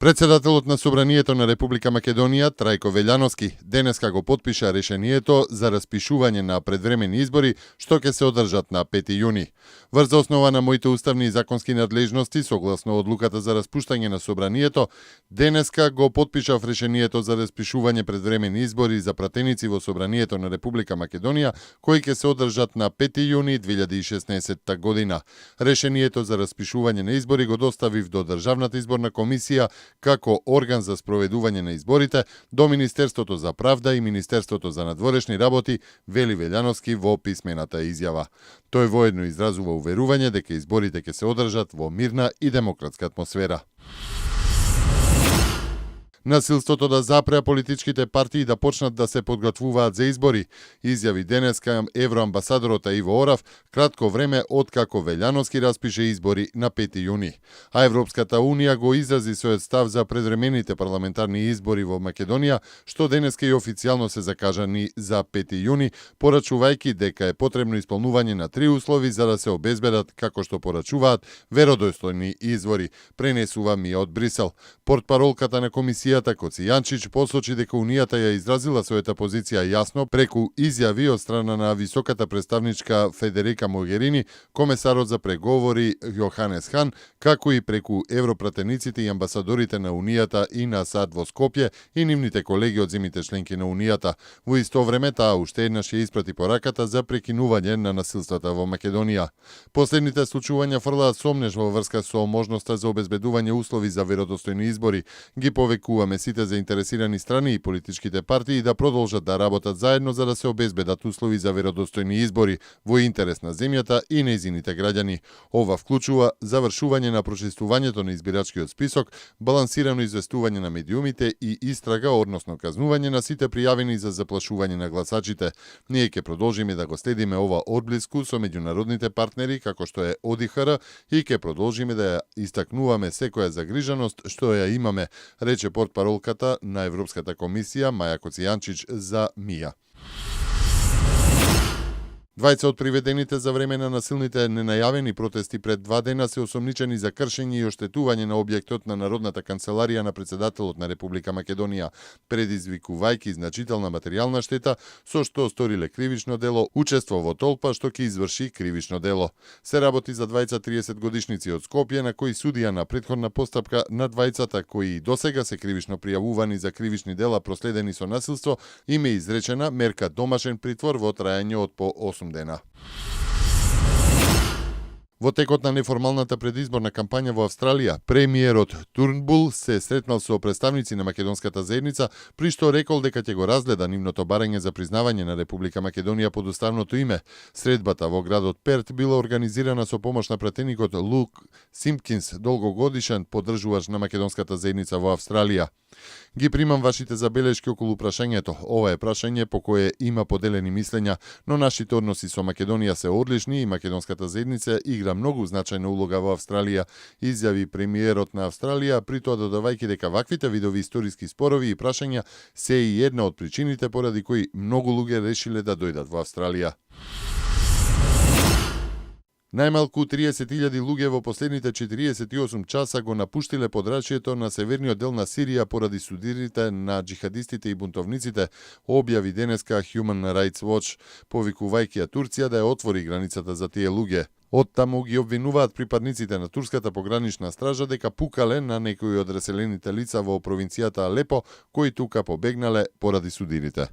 Председателот на Собранието на Република Македонија, Трајко Велјановски, денеска го потпиша решението за распишување на предвремени избори, што ќе се одржат на 5 јуни. Врз основа на моите уставни и законски надлежности, согласно одлуката за распуштање на Собранието, денеска го потпишав решението за распишување предвремени избори за пратеници во Собранието на Република Македонија, кои ќе се одржат на 5 јуни 2016 година. Решението за распишување на избори го доставив до Државната изборна комисија како орган за спроведување на изборите до Министерството за правда и Министерството за надворешни работи, вели Велјановски во писмената изјава. Тој воедно изразува уверување дека изборите ќе се одржат во мирна и демократска атмосфера. Насилството да запреа политичките партии да почнат да се подготвуваат за избори, изјави денеска евроамбасадорот Иво Орав, кратко време откако Велјановски распише избори на 5 јуни. А Европската унија го изрази својот став за предвремените парламентарни избори во Македонија, што денеска и официјално се закажани за 5 јуни, порачувајќи дека е потребно исполнување на 3 услови за да се обезбедат, како што порачуваат, веродостојни избори, пренесува МИА од Брисел. Портпаролката на комисија Коцијанчич посочи дека Унијата ја изразила својата позиција јасно преку изјави од страна на високата представничка Федерика Могерини, комесарот за преговори Јоханес Хан, како и преку европратениците и амбасадорите на Унијата и на САД во Скопје и нивните колеги од земјите членки на Унијата. Во исто време таа уште еднаш ја испрати пораката за прекинување на насилствата во Македонија. Последните случувања фрлаат сомнеж во врска со можноста за обезбедување услови за веродостојни избори. Ги повекуваме сите заинтересирани страни и политичките партии да продолжат да работат заедно за да се обезбедат услови за веродостојни избори во интерес на земјата и нејзините граѓани. Ова вклучува завршување на прочистувањето на избирачкиот список, балансирано известување на медиумите и истрага, односно казнување на сите пријавени за заплашување на гласачите. Ние ќе продолжиме да го следиме ова одблиску со меѓународните партнери како што е ОДИХР и ќе продолжиме да ја истакнуваме секоја загриженост што ја имаме, рече портпаролката на Европската комисија Маја Коцијанчич за МИА. Двајца од приведените за време на насилните ненајавени протести пред 2 дена се осомничени за кршење и оштетување на објектот на Народната канцеларија на председателот на Република Македонија, предизвикувајќи значителна материјална штета со што сториле кривично дело, учество во толпа што ќе изврши кривично дело. Се работи за двајца 30 годишници од Скопје на кои судија на претходна постапка на двајцата кои досега се кривично пријавувани за кривични дела проследени со насилство, им е изречена мерка домашен притвор во траење од по 8 дена. Во текот на неформалната предизборна кампања во Австралија, премиерот Турнбул се сретнал со представници на македонската заедница, при што рекол дека ќе го разгледа нивното барање за признавање на Република Македонија под уставното име. Средбата во градот Перт била организирана со помош на пратеникот Лук Симпкинс, долгогодишен поддржувач на македонската заедница во Австралија. Ги примам вашите забелешки околу прашањето. Ова е прашање по кое има поделени мислења, но нашите односи со Македонија се одлични и македонската заедница игра многу значајна улога во Австралија, изјави премиерот на Австралија, при тоа додавајќи дека ваквите видови историски спорови и прашања се и една од причините поради кои многу луѓе решиле да дојдат во Австралија. Најмалку 30.000 луѓе во последните 48 часа го напуштиле подрачјето на северниот дел на Сирија поради судирите на джихадистите и бунтовниците, објави денеска Human Rights Watch, повикувајќи ја Турција да ја отвори границата за тие луѓе. Оттаму ги обвинуваат припадниците на турската погранична стража дека пукале на некои од раселените лица во провинцијата Алепо, кои тука побегнале поради судирите.